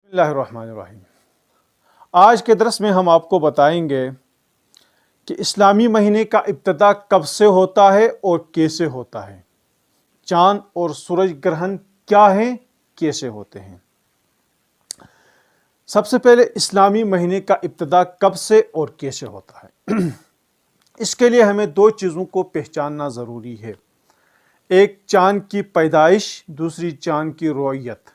بسم اللہ الرحمن الرحیم۔ آج کے درس میں ہم آپ کو بتائیں گے کہ اسلامی مہینے کا ابتدا کب سے ہوتا ہے اور کیسے ہوتا ہے، چاند اور سورج گرہن کیا ہیں، کیسے ہوتے ہیں۔ سب سے پہلے اسلامی مہینے کا ابتدا کب سے اور کیسے ہوتا ہے۔ اس کے لیے ہمیں دو چیزوں کو پہچاننا ضروری ہے، ایک چاند کی پیدائش، دوسری چاند کی رؤیت۔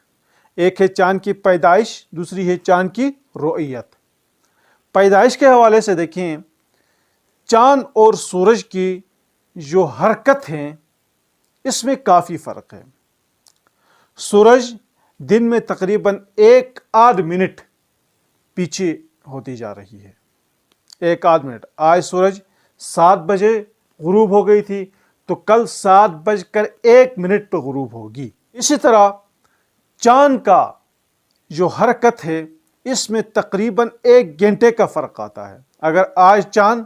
ایک ہے چاند کی پیدائش، دوسری ہے چاند کی رؤیت۔ پیدائش کے حوالے سے دیکھیں، چاند اور سورج کی جو حرکت ہے اس میں کافی فرق ہے۔ سورج دن میں تقریباً 1.5 منٹ پیچھے ہوتی جا رہی ہے، 1.5 منٹ۔ آج سورج 7 بجے غروب ہو گئی تھی تو کل 7:01 پہ غروب ہوگی۔ اسی طرح چاند کا جو حرکت ہے اس میں تقریباً 1 گھنٹے کا فرق آتا ہے۔ اگر آج چاند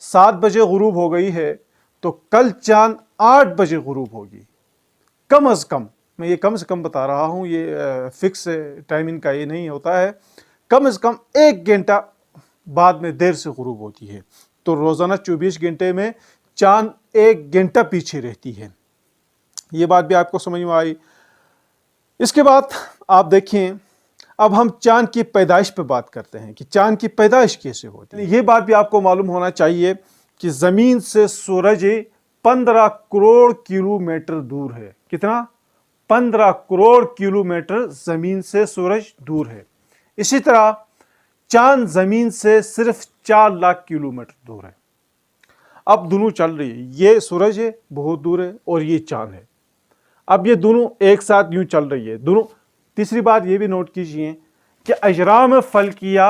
7 بجے غروب ہو گئی ہے تو کل چاند 8 بجے غروب ہوگی۔ کم از کم، میں یہ کم سے کم بتا رہا ہوں، یہ فکس ٹائمنگ کا یہ نہیں ہوتا ہے، کم از کم 1 گھنٹہ بعد میں دیر سے غروب ہوتی ہے۔ تو روزانہ 24 گھنٹے میں چاند 1 گھنٹہ پیچھے رہتی ہے۔ یہ بات بھی آپ کو سمجھ میں آئی۔ اس کے بعد آپ دیکھیں، اب ہم چاند کی پیدائش پہ بات کرتے ہیں کہ چاند کی پیدائش کیسے ہوتی ہے۔ یہ بات بھی آپ کو معلوم ہونا چاہیے کہ زمین سے سورج 15 کروڑ کلومیٹر دور ہے۔ کتنا؟ 15 کروڑ کلومیٹر زمین سے سورج دور ہے۔ اسی طرح چاند زمین سے صرف 4 لاکھ کلومیٹر دور ہے۔ اب دونوں چل رہی ہے، یہ سورج ہے بہت دور ہے اور یہ چاند ہے۔ اب یہ دونوں ایک ساتھ یوں چل رہی ہے دونوں۔ تیسری بات یہ بھی نوٹ کیجئے کہ اجرام فلکیہ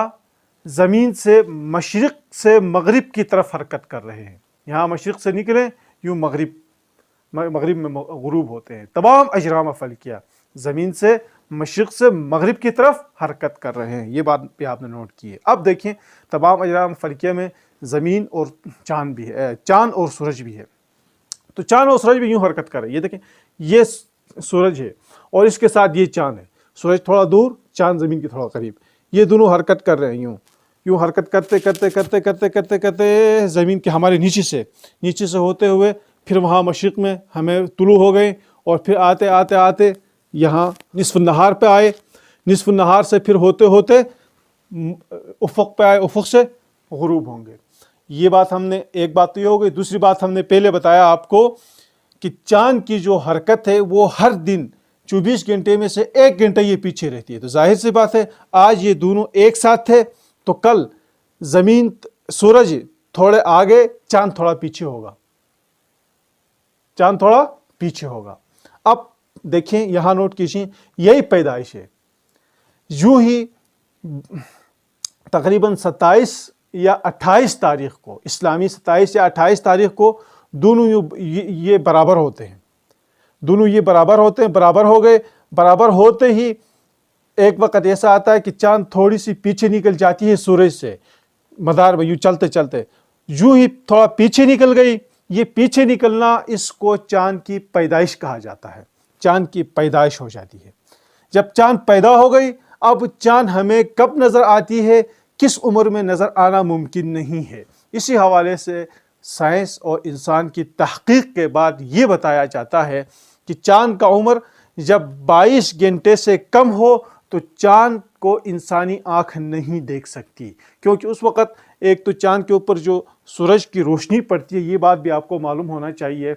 زمین سے مشرق سے مغرب کی طرف حرکت کر رہے ہیں۔ یہاں مشرق سے نکلیں، یوں مغرب میں غروب ہوتے ہیں۔ تمام اجرام فلکیہ زمین سے مشرق سے مغرب کی طرف حرکت کر رہے ہیں، یہ بات بھی آپ نے نوٹ کی ہے۔ اب دیکھیں، تمام اجرام فلکیہ میں زمین اور چاند بھی ہے، چاند اور سورج بھی ہے۔ تو چاند اور سورج بھی یوں حرکت کر رہے ہیں۔ یہ دیکھیں، یہ سورج ہے اور اس کے ساتھ یہ چاند ہے۔ سورج تھوڑا دور، چاند زمین کے تھوڑا قریب، یہ دونوں حرکت کر رہے ہیں یوں حرکت کرتے زمین کے ہمارے نیچے سے ہوتے ہوئے پھر وہاں مشرق میں ہمیں طلوع ہو گئے اور پھر آتے یہاں نصف النہار پہ آئے، نصف النہار سے پھر ہوتے افق پہ آئے، افق سے غروب ہوں گے۔ یہ بات ہم نے، ایک بات تو یہ ہو گئی۔ دوسری بات ہم نے پہلے بتایا آپ کو کہ چاند کی جو حرکت ہے وہ ہر دن 24 گھنٹے میں سے 1 گھنٹہ یہ پیچھے رہتی ہے۔ تو ظاہر سی بات ہے، آج یہ دونوں ایک ساتھ تھے تو کل سورج تھوڑے آگے، چاند تھوڑا پیچھے ہوگا۔ اب دیکھیں، یہاں نوٹ کیجئے، یہی پیدائش ہے۔ یوں ہی تقریباً 27 یا 28 تاریخ کو، اسلامی 27 یا 28 تاریخ کو دونوں یہ برابر ہوتے ہیں، برابر ہو گئے۔ برابر ہوتے ہی ایک وقت ایسا آتا ہے کہ چاند تھوڑی سی پیچھے نکل جاتی ہے سورج سے، مدار میں یوں چلتے یوں ہی تھوڑا پیچھے نکل گئی۔ یہ پیچھے نکلنا، اس کو چاند کی پیدائش کہا جاتا ہے۔ چاند کی پیدائش ہو جاتی ہے۔ جب چاند پیدا ہو گئی، اب چاند ہمیں کب نظر آتی ہے، کس عمر میں نظر آنا ممکن نہیں ہے۔ اسی حوالے سے سائنس اور انسان کی تحقیق کے بعد یہ بتایا جاتا ہے کہ چاند کا عمر جب 22 گھنٹے سے کم ہو تو چاند کو انسانی آنکھ نہیں دیکھ سکتی، کیونکہ اس وقت ایک تو چاند کے اوپر جو سورج کی روشنی پڑتی ہے، یہ بات بھی آپ کو معلوم ہونا چاہیے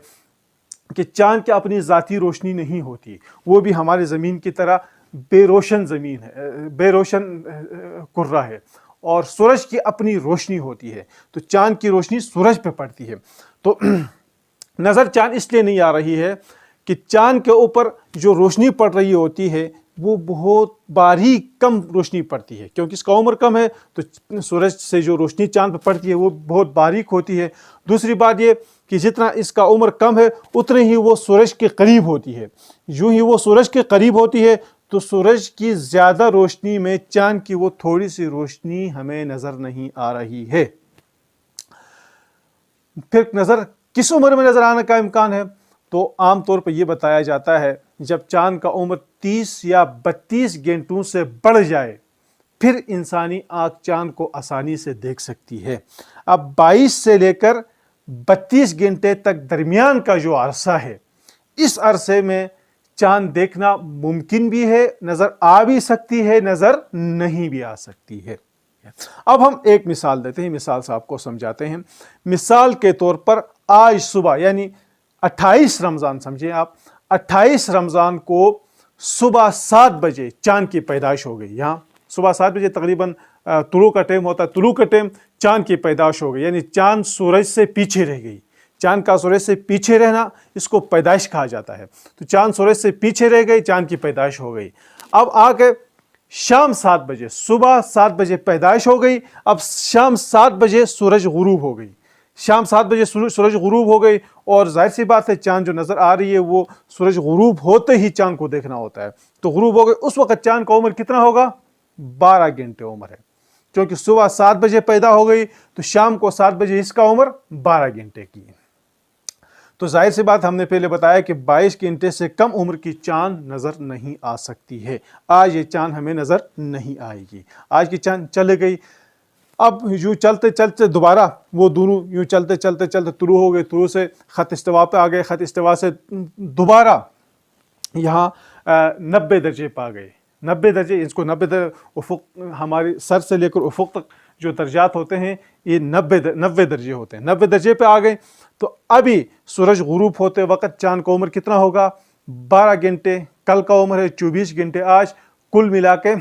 کہ چاند کی اپنی ذاتی روشنی نہیں ہوتی، وہ بھی ہمارے زمین کی طرح بے روشن زمین ہے، بے روشن کرہ ہے، اور سورج کی اپنی روشنی ہوتی ہے۔ تو چاند کی روشنی سورج پہ پڑتی ہے، تو نظر چاند اس لیے نہیں آ رہی ہے کہ چاند کے اوپر جو روشنی پڑ رہی ہوتی ہے وہ بہت باریک کم روشنی پڑتی ہے، کیونکہ اس کا عمر کم ہے تو سورج سے جو روشنی چاند پہ پڑتی ہے وہ بہت باریک ہوتی ہے۔ دوسری بات یہ کہ جتنا اس کا عمر کم ہے اتنے ہی وہ سورج کے قریب ہوتی ہے۔ یوں ہی وہ سورج کے قریب ہوتی ہے تو سورج کی زیادہ روشنی میں چاند کی وہ تھوڑی سی روشنی ہمیں نظر نہیں آ رہی ہے۔ پھر نظر کس عمر میں نظر آنے کا امکان ہے؟ تو عام طور پر یہ بتایا جاتا ہے جب چاند کا عمر 30 یا 32 گھنٹوں سے بڑھ جائے پھر انسانی آنکھ چاند کو آسانی سے دیکھ سکتی ہے۔ اب 22 سے لے کر 32 گھنٹے تک درمیان کا جو عرصہ ہے، اس عرصے میں چاند دیکھنا ممکن بھی ہے، نظر آ بھی سکتی ہے، نظر نہیں بھی آ سکتی ہے۔ اب ہم ایک مثال دیتے ہیں، مثال سے آپ کو سمجھاتے ہیں۔ مثال کے طور پر آج صبح یعنی 28 رمضان سمجھیں آپ، 28 رمضان کو صبح 7 بجے چاند کی پیدائش ہو گئی۔ یہاں صبح 7 بجے تقریباً طلوع کا ٹائم ہوتا ہے، طلوع کا ٹائم چاند کی پیدائش ہو گئی، یعنی چاند سورج سے پیچھے رہ گئی۔ چاند کا سورج سے پیچھے رہنا اس کو پیدائش کہا جاتا ہے۔ تو چاند سورج سے پیچھے رہ گئی، چاند کی پیدائش ہو گئی۔ اب آگے شام 7 بجے، صبح 7 بجے پیدائش ہو گئی، اب شام 7 بجے سورج غروب ہو گئی۔ شام 7 بجے سورج غروب ہو گئی، اور ظاہر سی بات ہے چاند جو نظر آ رہی ہے وہ سورج غروب ہوتے ہی چاند کو دیکھنا ہوتا ہے۔ تو غروب ہو گئی، اس وقت چاند کا عمر کتنا ہوگا؟ 12 گھنٹے عمر ہے، کیونکہ صبح 7 بجے پیدا ہو گئی تو شام کو 7 بجے اس کا عمر 12 گھنٹے کی ہے۔ تو ظاہر سی بات، ہم نے پہلے بتایا کہ 22 گھنٹے سے کم عمر کی چاند نظر نہیں آ سکتی ہے۔ آج یہ چاند ہمیں نظر نہیں آئے گی، آج کی چاند چلے گئی۔ اب یوں چلتے چلتے دوبارہ وہ دونوں یوں چلتے چلتے چلتے طلوع ہو گئے، طلوع سے خط استوا پہ آ گئے، خط استوا سے دوبارہ یہاں 90 درجے پہ آ گئے۔ 90 درجے، اس کو 90 افق، ہماری سر سے لے کر افق تک جو درجات ہوتے ہیں یہ 90 درجے ہوتے ہیں۔ 90 درجے پہ آ گئے تو ابھی سورج غروب ہوتے وقت چاند کا عمر کتنا ہوگا؟ 12 گھنٹے۔ کل کا عمر ہے 24 گھنٹے، آج کل ملا کے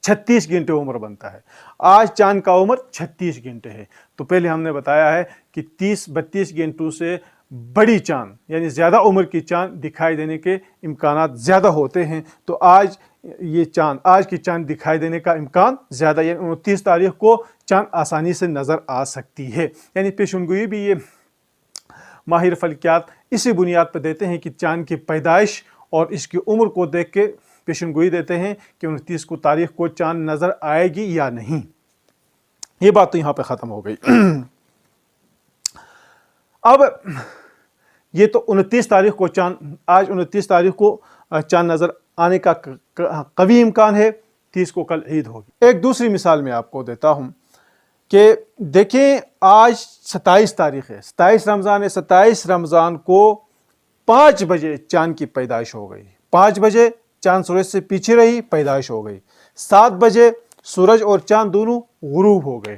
36 گھنٹے عمر بنتا ہے۔ آج چاند کا عمر 36 گھنٹے ہے۔ تو پہلے ہم نے بتایا ہے کہ 30-32 گھنٹوں سے بڑی چاند یعنی زیادہ عمر کی چاند دکھائی دینے کے امکانات زیادہ ہوتے ہیں۔ تو آج کی چاند دکھائی دینے کا امکان زیادہ، یعنی 29 تاریخ کو چاند آسانی سے نظر آ سکتی ہے۔ یعنی پیشن گوئی بھی یہ ماہر فلکیات اسی بنیاد پر دیتے ہیں کہ چاند کی پیدائش اور اس کی عمر کو دیکھ کے پیشن گوئی دیتے ہیں کہ 29 کو تاریخ کو چاند نظر آئے گی یا نہیں۔ یہ بات تو یہاں پہ ختم ہو گئی۔ اب یہ تو 29 تاریخ کو چاند، آج 29 تاریخ کو چاند نظر آنے کا قوی امکان ہے، 30 کو کل عید ہوگی۔ ایک دوسری مثال میں آپ کو دیتا ہوں کہ دیکھیں آج 27 تاریخ ہے، 27 رمضان ہے، 27 رمضان کو 5 بجے چاند کی پیدائش ہو گئی۔ 5 بجے چاند سورج سے پیچھے رہی، پیدائش ہو گئی۔ 7 بجے سورج اور چاند دونوں غروب ہو گئے۔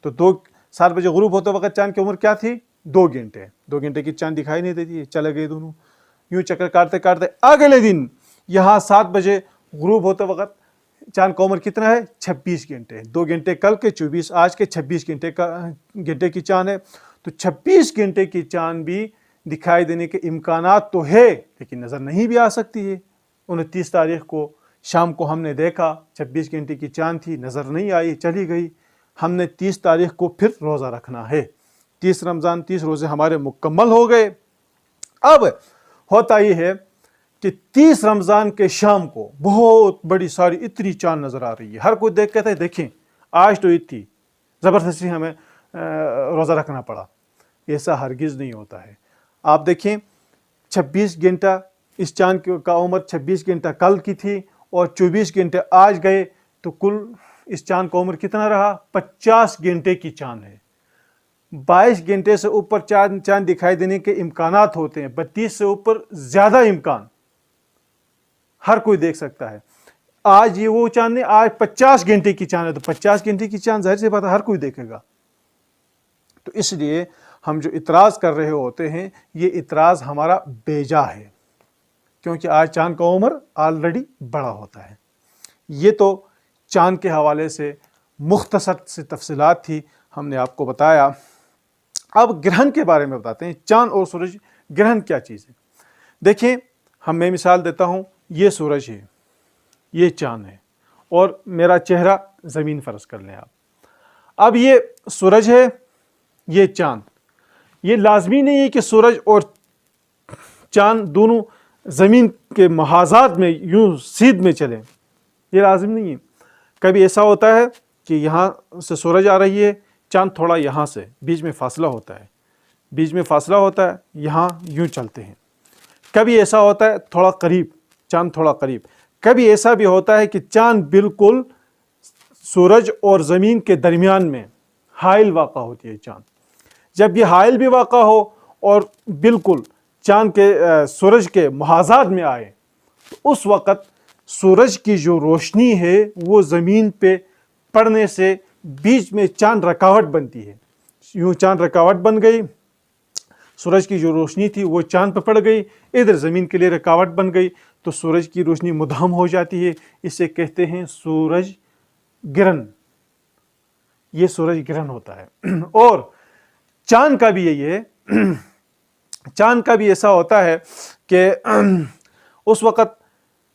تو 7 بجے غروب ہوتے وقت چاند کی عمر کیا تھی؟ 2 گھنٹے۔ 2 گھنٹے کی چاند دکھائی نہیں دیتی ہے، چلے گئے دونوں یوں چکر کاٹتے کاٹتے۔ اگلے دن یہاں 7 بجے غروب ہوتے وقت چاند کا عمر کتنا ہے؟ 26 گھنٹے۔ 2 گھنٹے کل کے، 24 آج کے، 26 گھنٹے کی چاند ہے۔ تو 26 گھنٹے کی چاند بھی دکھائی دینے کے امکانات تو ہے، لیکن نظر نہیں بھی آ سکتی ہے۔ 29 تاریخ کو شام کو ہم نے دیکھا 26 گھنٹے کی چاند تھی، نظر نہیں آئی، چلی گئی۔ ہم نے 30 تاریخ کو پھر روزہ رکھنا ہے۔ 30 رمضان، 30 روزے ہمارے مکمل ہو گئے۔ اب ہوتا یہ ہے کہ 30 رمضان کے شام کو بہت بڑی ساری اتنی چاند نظر آ رہی ہے، ہر کوئی دیکھ کہتا ہے دیکھیں آج تو عید تھی، زبردستی ہمیں روزہ رکھنا پڑا۔ ایسا ہرگز نہیں ہوتا ہے۔ آپ دیکھیں 26 گھنٹہ اس چاند کا عمر 26 گھنٹہ کل کی تھی اور 24 گھنٹے آج گئے، تو کل اس چاند کا عمر کتنا رہا؟ 50 گھنٹے کی چاند ہے۔ 22 گھنٹے سے اوپر چاند دکھائی دینے کے امکانات ہوتے ہیں، 32 سے اوپر زیادہ امکان، ہر کوئی دیکھ سکتا ہے۔ آج یہ وہ چاند نہیں، آج 50 گھنٹے کی چاند ہے، تو 50 گھنٹے کی چاند ظاہر سی بات ہے ہر کوئی دیکھے گا۔ تو اس لیے ہم جو اعتراض کر رہے ہوتے ہیں یہ اعتراض ہمارا بیجا ہے، کیونکہ آج چاند کا عمر آلریڈی بڑا ہوتا ہے۔ یہ تو چاند کے حوالے سے مختصر سی تفصیلات تھی، ہم نے آپ کو بتایا۔ اب گرہن کے بارے میں بتاتے ہیں، چاند اور سورج، گرہن کیا چیز ہے؟ دیکھیں میں مثال دیتا ہوں، یہ سورج ہے، یہ چاند ہے، اور میرا چہرہ زمین فرض کر لیں آپ۔ اب یہ سورج ہے، یہ چاند، یہ لازمی نہیں ہے کہ سورج اور چاند دونوں زمین کے محاذات میں یوں سیدھ میں چلیں، یہ لازم نہیں ہے۔ کبھی ایسا ہوتا ہے کہ یہاں سے سورج آ رہی ہے، چاند تھوڑا یہاں سے، بیچ میں فاصلہ ہوتا ہے، یہاں یوں چلتے ہیں۔ کبھی ایسا ہوتا ہے تھوڑا قریب، چاند تھوڑا قریب، کبھی ایسا بھی ہوتا ہے کہ چاند بالکل سورج اور زمین کے درمیان میں حائل واقع ہوتی ہے چاند. جب یہ حائل بھی واقع ہو اور بالکل چاند کے سورج کے محاذات میں آئے تو اس وقت سورج کی جو روشنی ہے وہ زمین پہ پڑنے سے بیچ میں چاند رکاوٹ بنتی ہے. یوں چاند رکاوٹ بن گئی، سورج کی جو روشنی تھی وہ چاند پہ پڑ گئی، ادھر زمین کے لیے رکاوٹ بن گئی تو سورج کی روشنی مدھم ہو جاتی ہے. اسے کہتے ہیں سورج گرہن. یہ سورج گرہن ہوتا ہے. اور چاند کا بھی یہی ہے، چاند کا بھی ایسا ہوتا ہے کہ اس وقت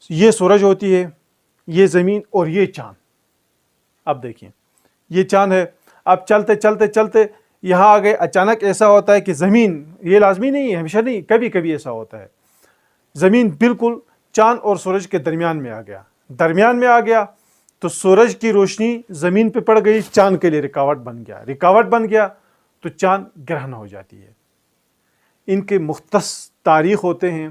یہ سورج ہوتی ہے، یہ زمین اور یہ چاند. اب دیکھیں یہ چاند ہے، اب چلتے چلتے چلتے یہاں آ گئے، اچانک ایسا ہوتا ہے کہ زمین، یہ لازمی نہیں ہے، ہمیشہ نہیں، کبھی کبھی ایسا ہوتا ہے، زمین بالکل چاند اور سورج کے درمیان میں آ گیا تو سورج کی روشنی زمین پہ پڑ گئی، چاند کے لیے رکاوٹ بن گیا تو چاند گرہن ہو جاتی ہے. ان کے مختص تاریخ ہوتے ہیں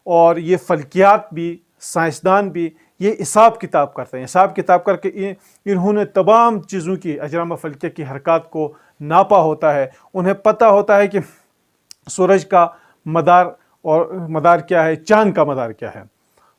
اور یہ فلکیات بھی، سائنسدان بھی یہ حساب کتاب کرتے ہیں. حساب کتاب کر کے انہوں نے تمام چیزوں کی، اجرام فلکیہ کی حرکات کو ناپا ہوتا ہے. انہیں پتہ ہوتا ہے کہ سورج کا مدار کیا ہے، چاند کا مدار کیا ہے.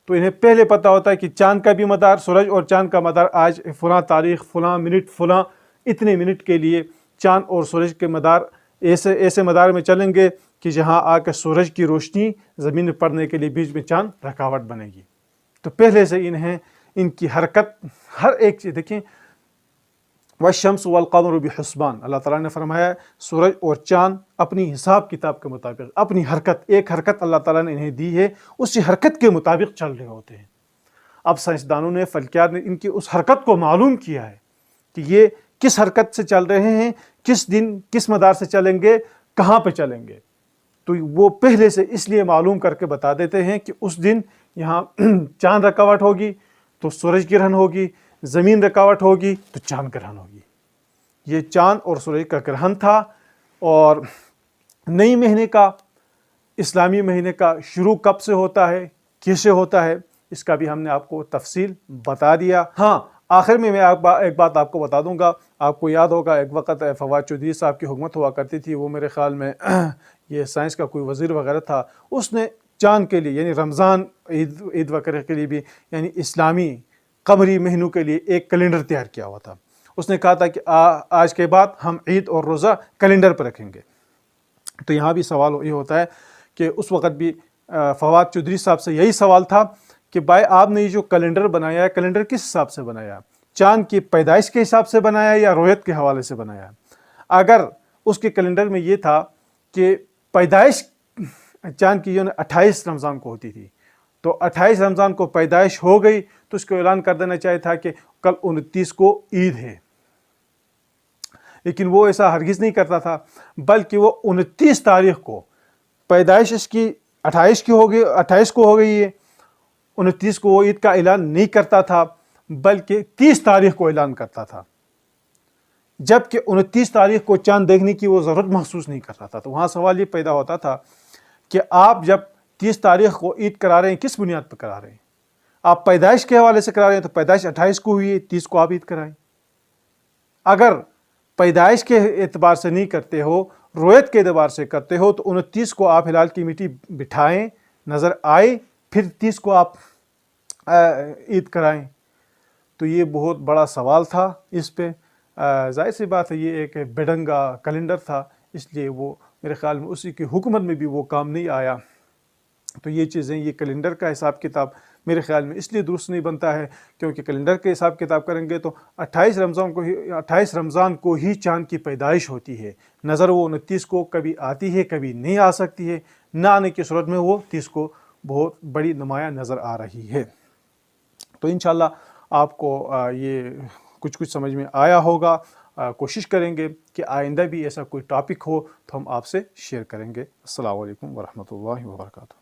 تو انہیں پہلے پتہ ہوتا ہے کہ چاند کا بھی مدار، سورج اور چاند کا مدار آج فلاں تاریخ، فلاں منٹ، فلاں اتنے منٹ کے لیے چاند اور سورج کے مدار ایسے مدار میں چلیں گے کہ جہاں آ کے سورج کی روشنی زمین میں پڑنے کے لیے بیچ میں چاند رکاوٹ بنے گی. تو پہلے سے ان کی حرکت ہر ایک چیز دیکھیں. والشمس والقمر بحسبان، اللہ تعالیٰ نے فرمایا سورج اور چاند اپنی حساب کتاب کے مطابق، اپنی ایک حرکت اللہ تعالیٰ نے انہیں دی ہے، اسی حرکت کے مطابق چل رہے ہوتے ہیں. اب سائنسدانوں نے، فلکیات نے ان کی اس حرکت کو معلوم کیا ہے کہ یہ کس حرکت سے چل رہے ہیں، کس دن کس مدار سے چلیں گے، کہاں پہ چلیں گے. تو وہ پہلے سے اس لیے معلوم کر کے بتا دیتے ہیں کہ اس دن یہاں چاند رکاوٹ ہوگی تو سورج گرہن ہوگی، زمین رکاوٹ ہوگی تو چاند گرہن ہوگی. یہ چاند اور سورج کا گرہن تھا. اور نئی مہینے کا، اسلامی مہینے کا شروع کب سے ہوتا ہے، کیسے ہوتا ہے، اس کا بھی ہم نے آپ کو تفصیل بتا دیا. ہاں، آخر میں ایک بات آپ کو بتا دوں گا. آپ کو یاد ہوگا ایک وقت فواد چودھری صاحب کی حکومت ہوا کرتی تھی، وہ میرے خیال میں یہ سائنس کا کوئی وزیر وغیرہ تھا. اس نے چاند کے لیے، یعنی رمضان، عید وغیرہ کے لیے بھی، یعنی اسلامی قمری مہینوں کے لیے ایک کیلنڈر تیار کیا ہوا تھا. اس نے کہا تھا کہ آج کے بعد ہم عید اور روزہ کیلنڈر پر رکھیں گے. تو یہاں بھی سوال یہ ہوتا ہے کہ اس وقت بھی فواد چودھری صاحب سے یہی سوال تھا کہ بھائی آپ نے یہ جو کیلنڈر بنایا ہے، کیلنڈر کس حساب سے بنایا؟ چاند کی پیدائش کے حساب سے بنایا یا رویت کے حوالے سے بنایا؟ اگر اس کے کیلنڈر میں یہ تھا کہ پیدائش چاند کی 28 رمضان کو ہوتی تھی، تو 28 رمضان کو پیدائش ہو گئی تو اس کو اعلان کر دینا چاہیے تھا کہ کل 29 کو عید ہے. لیکن وہ ایسا ہرگز نہیں کرتا تھا، بلکہ وہ 29 تاریخ کو، پیدائش اس کی 28 کو ہو گئی ہے، 29 کو وہ عید کا اعلان نہیں کرتا تھا بلکہ 30 تاریخ کو اعلان کرتا تھا. جبکہ 29 تاریخ کو چاند دیکھنے کی وہ ضرورت محسوس نہیں کرتا تھا. تو وہاں سوال یہ پیدا ہوتا تھا کہ آپ جب 30 تاریخ کو عید کرا رہے ہیں، کس بنیاد پر کرا رہے ہیں؟ آپ پیدائش کے حوالے سے کرا رہے ہیں تو پیدائش 28 کو ہوئی ہے، 30 کو آپ عید کرائیں. اگر پیدائش کے اعتبار سے نہیں کرتے ہو، رویت کے اعتبار سے کرتے ہو، تو 29 کو آپ ہلال کی میٹھی بٹھائیں، نظر آئے، پھر 30 کو آپ عید کرائیں. تو یہ بہت بڑا سوال تھا اس پہ. ظاہر سی بات ہے یہ ایک بیڈنگا کیلنڈر تھا، اس لیے وہ میرے خیال میں اسی کی حکومت میں بھی وہ کام نہیں آیا. تو یہ چیزیں، یہ کیلنڈر کا حساب کتاب میرے خیال میں اس لیے درست نہیں بنتا ہے کیونکہ کیلنڈر کے حساب کتاب کریں گے تو 28 رمضان کو ہی چاند کی پیدائش ہوتی ہے. نظر وہ 29 کو کبھی آتی ہے، کبھی نہیں آ سکتی ہے. نہ آنے کی صورت میں وہ 30 کو بہت بڑی نمایاں نظر آ رہی ہے. تو انشاءاللہ آپ کو یہ کچھ سمجھ میں آیا ہوگا. کوشش کریں گے کہ آئندہ بھی ایسا کوئی ٹاپک ہو تو ہم آپ سے شیئر کریں گے. السلام علیکم ورحمۃ اللہ وبرکاتہ.